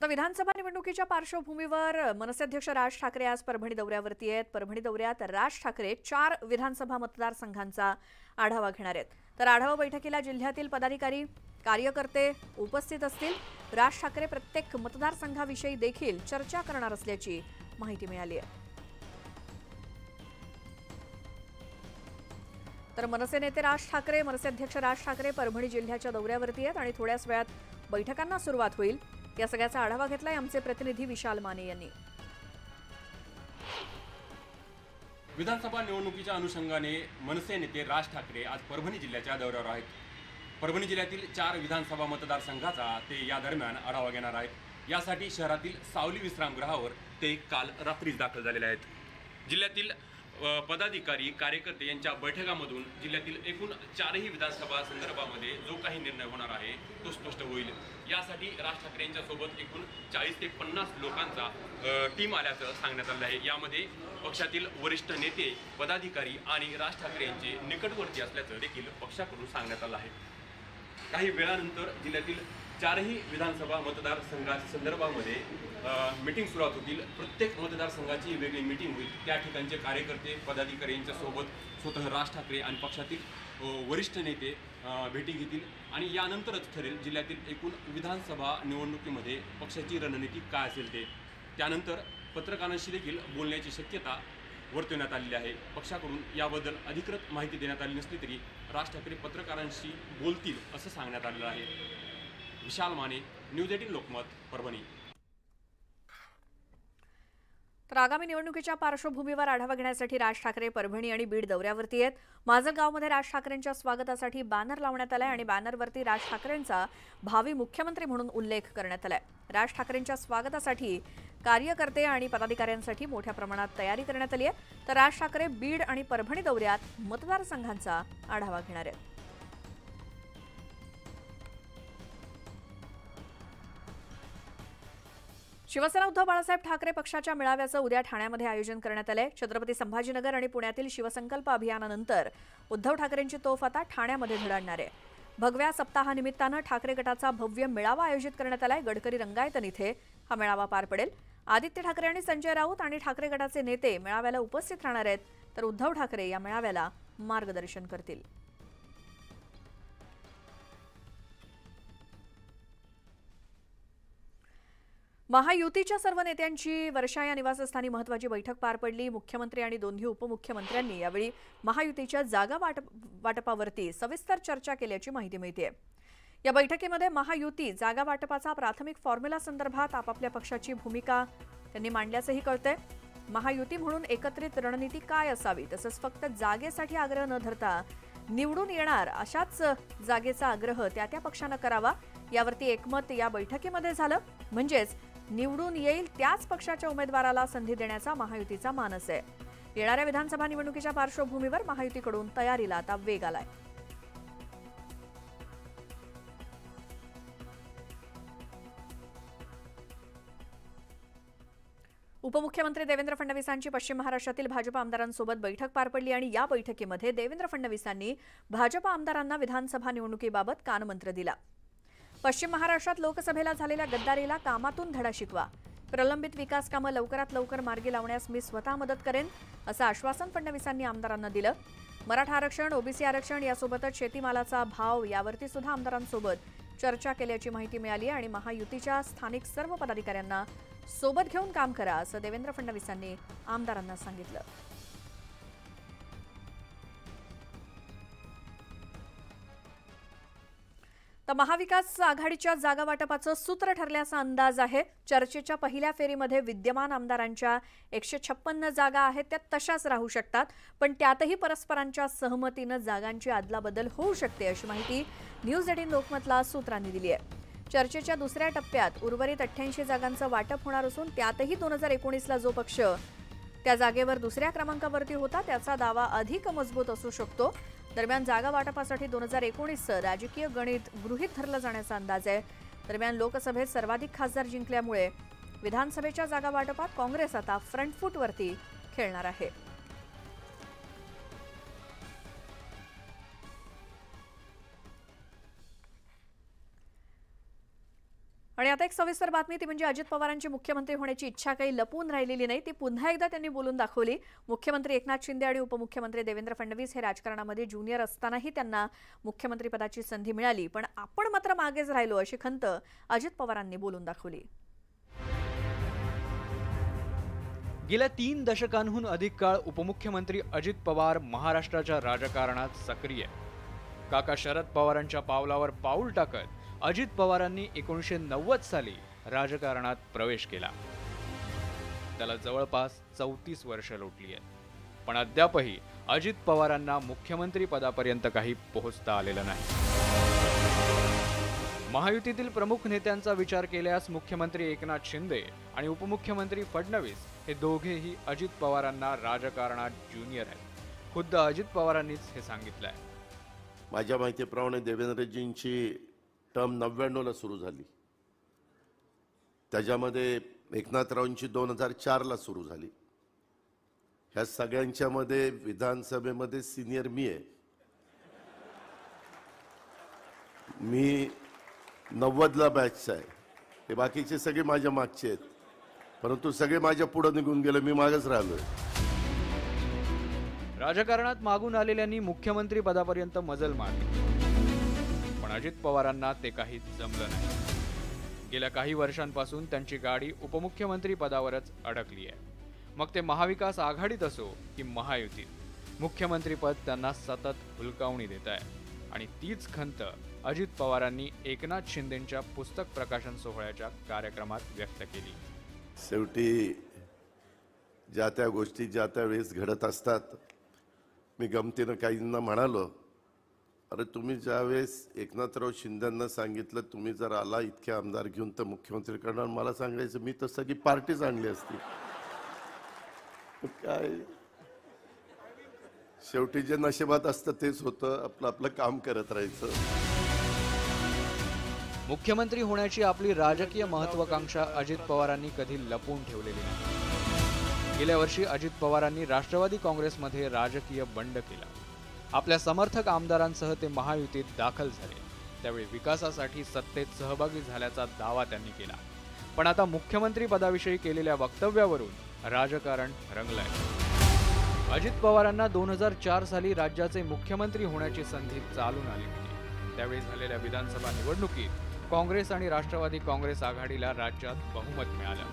तर विधानसभा निवडणुकीच्या पार्श्वभूमीवर मनसे अध्यक्ष राज ठाकरे आज परभणी दौऱ्यावरती आहेत। परभणी दौऱ्यात राज ठाकरे 4 विधानसभा मतदारसंघांचा आढावा घेणार आहेत। तर आढावा बैठकीला जिल्ह्यातील पदाधिकारी, कार्यकर्ते उपस्थित असतील। राज ठाकरे प्रत्येक मतदारसंघाविषयी देखील चर्चा करणार असल्याची माहिती मिळाली आहे। तर मनसे नेते मनसे अध्यक्ष राज ठाकरे परभणी जिल्ह्याच्या दौऱ्यावरती आहेत आणि थोड्याच वेळात बैठकांना सुरुवात होईल। या सगळ्याचा आढावा घेतलाय आमचे प्रतिनिधी विशाल माने यांनी। विधानसभा निवडणुकीच्या अनुषंगाने मनसे नेते राज ठाकरे आज परभणी जिल्ह्याच्या दौऱ्यावर आहेत। परभणी जिल्ह्यातील 4 विधानसभा मतदारसंघाचा ते या दरम्यान आढावा घेणार आहेत। यासाठी शहरातील सावली विश्रामगृहावर ते काल रात्रीच दाखल झालेले आहेत। जिल्ह्यातील पदाधिकारी, कार्यकर्ते यांच्या बैठकांमधून जिल्ह्यातील एकूण 4ही विधानसभा संदर्भामध्ये जो काही निर्णय होणार आहे तो स्पष्ट होईल। यासाठी राज ठाकरे यांच्या सोबत एकूण 40 ते 50 लोकांचा टीम आल्याचं सांगण्यात आलं आहे। यामध्ये पक्षातील वरिष्ठ नेते, पदाधिकारी आणि राज ठाकरे यांचे निकटवर्ती असल्याचं देखील पक्षाकडून सांगण्यात आलं आहे। काही वेळानंतर जिल्ह्यातील 4ही विधानसभा मतदारसंघाच्या संदर्भामध्ये मीटिंग सुरुवात होतील। प्रत्येक मतदारसंघाची वेगळी मीटिंग होईल। त्या ठिकाणचे कार्यकर्ते, पदाधिकारी यांच्या सोबत स्वतः राज ठाकरे आणि पक्षातील वरिष्ठ नेते भेटी घेतील आणि यानंतरच ठरेल जिल्ह्यातील एकूण विधानसभा निवडणुकीमध्ये पक्षाची रणनीती काय असेल ते। त्यानंतर पत्रकारांशी देखील बोलण्याची शक्यता वर्तवण्यात आलेली आहे। पक्षाकडून याबद्दल अधिकृत माहिती देण्यात आली नसली तरी राज ठाकरे पत्रकारांशी बोलतील असं सांगण्यात आलेलं आहे। विशाल माने, न्यूज 18 लोकमत, परभणी। तर आगामी निवडणुकीच्या पार्श्वभूमीवर आढावा घेण्यासाठी राज ठाकरे परभणी आणि बीड दौऱ्यावरती आहेत। माजलगावमध्ये राज ठाकरेंच्या स्वागतासाठी बॅनर लावण्यात आलाय आणि बॅनरवरती राज ठाकरेंचा भावी मुख्यमंत्री म्हणून उल्लेख करण्यात आलाय। राज ठाकरेंच्या स्वागतासाठी कार्यकर्ते आणि पदाधिकाऱ्यांसाठी मोठ्या प्रमाणात तयारी करण्यात आली आहे। तर राज ठाकरे बीड आणि परभणी दौऱ्यात मतदारसंघांचा आढावा घेणार आहेत। शिवसेना उद्धव बाळासाहेब ठाकरे पक्षाच्या मेळाव्याचं उद्या ठाण्यामध्ये आयोजन करण्यात आलंय। छत्रपती संभाजीनगर आणि पुण्यातील शिवसंकल्प अभियानानंतर उद्धव ठाकरेंची तोफ आता ठाण्यामध्ये धडकणार आहे। भगव्या सप्ताहानिमित्तानं ठाकरे गटाचा भव्य मेळावा आयोजित करण्यात आलाय। गडकरी रंगायतन इथे हा मेळावा पार पडेल। आदित्य ठाकरे आणि संजय राऊत आणि ठाकरे गटाचे नेते मेळाव्याला उपस्थित राहणार आहेत। तर उद्धव ठाकरे या मेळाव्याला मार्गदर्शन करतील। महायुतीच्या सर्व नेत्यांची वर्षा या निवासस्थानी महत्त्वाची बैठक पार पडली। मुख्यमंत्री आणि दोन्ही उपमुख्यमंत्र्यांनी यावेळी महायुतीच्या जागा वाटपावरती सविस्तर चर्चा केल्याची माहिती मिळते। या बैठकीमध्ये महायुती जागा वाटपाचा प्राथमिक फॉर्म्युला संदर्भात आपापल्या पक्षाची भूमिका त्यांनी मांडल्याचंही कळतंय। महायुती म्हणून एकत्रित रणनीती काय असावी, तसंच फक्त जागेसाठी आग्रह न धरता निवडून येणार अशाच जागेचा आग्रह त्या पक्षानं करावा, यावरती एकमत या बैठकीमध्ये झालं। म्हणजेच निवडून येईल त्याच पक्षाच्या उमेदवाराला संधी देण्याचा महायुतीचा मानस आहे। येणाऱ्या विधानसभा निवडणुकीच्या पार्श्वभूमीवर महायुतीकडून तयारीला आता वेग आलाय। उपमुख्यमंत्री देवेंद्र फडणवीसांची पश्चिम महाराष्ट्रातील भाजप आमदारांसोबत बैठक पार पडली आणि या बैठकीमध्ये देवेंद्र फडणवीसांनी भाजप आमदारांना विधानसभा निवडणुकीबाबत कानमंत्र दिला। पश्चिम महाराष्ट्रात लोकसभेला झालेल्या गद्दारीला कामातून धडा शिकवा। प्रलंबित विकास कामं लवकरात लवकर मार्गी लावण्यास मी स्वतः मदत करेन असं आश्वासन फडणवीसांनी आमदारांना दिलं। मराठा आरक्षण, ओबीसी आरक्षण यासोबतच शेतीमालाचा भाव यावरती सुद्धा आमदारांसोबत चर्चा केल्याची माहिती मिळाली आणि महायुतीच्या स्थानिक सर्व पदाधिकाऱ्यांना सोबत घेऊन काम करा असं देवेंद्र फडणवीसांनी आमदारांना सांगितलं। तर महाविकास आघाडीच्या जागा वाटपाचं सूत्र ठरल्याचा अंदाज आहे। चर्चेच्या पहिल्या फेरीमध्ये विद्यमान आमदारांच्या 156 जागा आहेत त्या तशाच राहू शकतात, पण त्यातही परस्परांच्या सहमतीनं जागांची अदलाबदल होऊ शकते अशी माहिती न्यूज 18 लोकमतला सूत्रांनी दिली आहे। चर्चेच्या दुसऱ्या टप्प्यात उर्वरित 88 जागांचं वाटप होणार असून त्यातही 2019ला जो पक्ष त्या जागेवर दुसऱ्या क्रमांकावरती होता त्याचा दावा अधिक मजबूत असू शकतो। दरम्यान जागा वाटपासाठी 2019चं राजकीय गणित गृहीत धरलं जाण्याचा अंदाज आहे। दरम्यान लोकसभेत सर्वाधिक खासदार जिंकल्यामुळे विधानसभेच्या जागा वाटपात काँग्रेस आता फ्रंट फूटवरती खेळणार आहे। आणि आता एक सविस्तर बातमी, ती म्हणजे अजित पवारांची मुख्यमंत्री होण्याची इच्छा काही लपून राहिलेली नाही, ती पुन्हा एकदा त्यांनी बोलून दाखवली. मुख्यमंत्री एकनाथ शिंदे आणि उपमुख्यमंत्री देवेंद्र फडणवीस हे राजकारणामध्ये ज्युनियर असतानाही त्यांना मुख्यमंत्रीपदाची संधी मिळाली, पण आपण मात्र मागेच राहिलो, अशी खंत अजित पवारांनी बोलून दाखवली. गेल्या 3 दशकांहून अधिक काळ उपमुख्यमंत्री अजित पवार महाराष्ट्राच्या राजकारणात सक्रिय. काका शरद पवारांच्या पावलावर पाऊल टाकत अजित पवारांनी 1990 साली राजकारणात प्रवेश केला. त्याला जवळपास 34 वर्ष लोटली आहेत, पण अद्यापही अजित पवारांना मुख्यमंत्री पदापर्यंत काही पोहोचता आलेलं नाही. महायुतीतील प्रमुख नेत्यांचा विचार केल्यास मुख्यमंत्री एकनाथ शिंदे आणि उपमुख्यमंत्री फडणवीस हे दोघेही अजित पवारांना राजकारणात ज्युनियर आहेत. खुद्द अजित पवारांनीच हे सांगितलंय. माझ्या माहितीप्रमाणे देवेंद्रजींची टर्म 99ला सुरू झाली, त्याच्यामध्ये एकनाथरावांची 2004ला सुरू झाली. ह्या सगळ्यांच्या मध्ये विधानसभेमध्ये सिनियर मी आहे. मी 90ला बॅचचा आहे. हे बाकीचे सगळे माझ्या मागचे आहेत, परंतु सगळे माझ्या पुढे निघून गेले, मी मागच राहिलोय. राजकारणात मागून आलेल्यांनी मुख्यमंत्री पदापर्यंत मजल मारली, पण अजित पवारांना ते काही जमलं नाही. गेल्या काही वर्षांपासून त्यांची गाडी उपमुख्यमंत्री पदावरच अडकली आहे. मग ते महाविकास आघाडीत असो की महायुतीत, मुख्यमंत्रीपद त्यांना सतत हुलकावणी देत आहे. आणि तीच खंत अजित पवारांनी एकनाथ शिंदेंच्या पुस्तक प्रकाशन सोहळ्याच्या कार्यक्रमात व्यक्त केली. शेवटी ज्या त्या गोष्टी ज्या त्या वेळेस घडत असतात. मी गमतीनं काहींना म्हणालो, अरे तुम्ही ज्यावेळेस एकनाथराव शिंदेंना सांगितलं तुम्ही जर आला इतके आमदार घेऊन तर मुख्यमंत्री करणार, मला सांगायचं मी तर सगळी पार्टीच आणली असती. काय शेवटी जे नशिबात असतं तेच होतं, आपलं आपलं काम करत राहायचं. मुख्यमंत्री होण्याची आपली राजकीय महत्वाकांक्षा अजित पवारांनी कधी लपवून ठेवलेली नाही. गेल्या वर्षी अजित पवारांनी राष्ट्रवादी काँग्रेसमध्ये राजकीय बंड केला. आपल्या समर्थक आमदारांसह ते महायुतीत दाखल झाले. त्यावेळी विकासासाठी सत्तेत सहभागी झाल्याचा दावा त्यांनी केला. पण आता मुख्यमंत्री पदाविषयी केलेल्या वक्तव्यावरून राजकारण रंगलंय. अजित पवारांना 2004 साली राज्याचे मुख्यमंत्री होण्याची संधी चालून आली होती. त्यावेळी झालेल्या विधानसभा निवडणुकीत काँग्रेस आणि राष्ट्रवादी काँग्रेस आघाडीला राज्यात बहुमत मिळालं.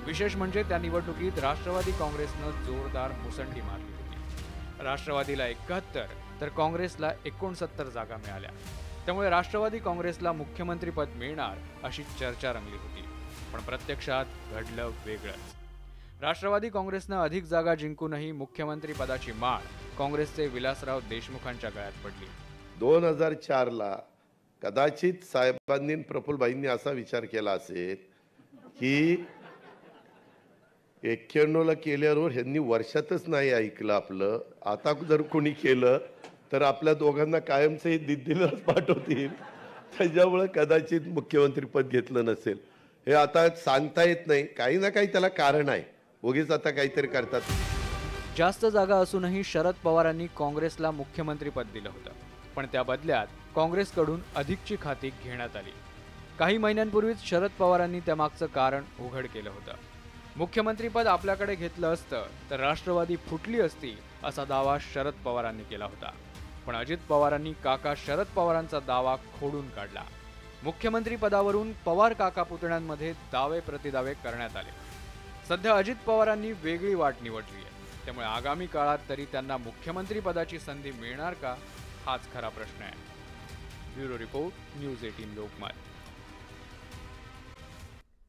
विशेष म्हणजे त्या निवडणुकीत राष्ट्रवादी काँग्रेसनं जोरदार मुसंडी मारली होती. राष्ट्रवादीला 71 तर काँग्रेसला 69 जागा मिळाल्या. त्यामुळे राष्ट्रवादी काँग्रेसला मुख्यमंत्रीपद मिळणार अशी चर्चा रंगली होती. पण प्रत्यक्षात घडलं वेगळंच. राष्ट्रवादी काँग्रेसनं अधिक जागा जिंकूनही मुख्यमंत्री पदाची माळ काँग्रेसचे विलासराव देशमुखांच्या गळ्यात पडली. 2004ला कदाचित साहेबांनी प्रफुल्लभाईंनी असा विचार केला असेल की 91ला केल्यावर ह्यांनी वर्षातच नाही ऐकलं आपलं, आता जर कोणी केलं तर आपल्या दोघांना कायमचं हे दिल्लीलाच पाठवतील, त्याच्यामुळे कदाचित मुख्यमंत्रीपद घेतलं नसेल. हे आता सांगता येत नाही, काही ना काही त्याला कारण आहे. उगीच आता काहीतरी करतात. जास्त जागा असूनही शरद पवारांनी काँग्रेसला मुख्यमंत्रीपद दिलं होतं, पण त्या बदल्यात काँग्रेसकडून अधिकची खाती घेण्यात आली. काही महिन्यांपूर्वीच शरद पवारांनी त्यामागचं कारण उघड केलं होतं. मुख्यमंत्रीपद आपल्याकडे घेतलं असतं तर राष्ट्रवादी फुटली असती असा दावा शरद पवारांनी केला होता. पण अजित पवारांनी काका शरद पवारांचा दावा खोडून काढला. मुख्यमंत्री पदावरून पवार काका पुतण्यांमध्ये दावे प्रतिदावे करण्यात आले. सध्या अजित पवारांनी वेगळी वाट निवडली आहे. त्यामुळे आगामी काळात तरी त्यांना मुख्यमंत्री पदाची संधी मिळणार का, हाच खरा प्रश्न आहे. Bureau report, news 18 Lokmat.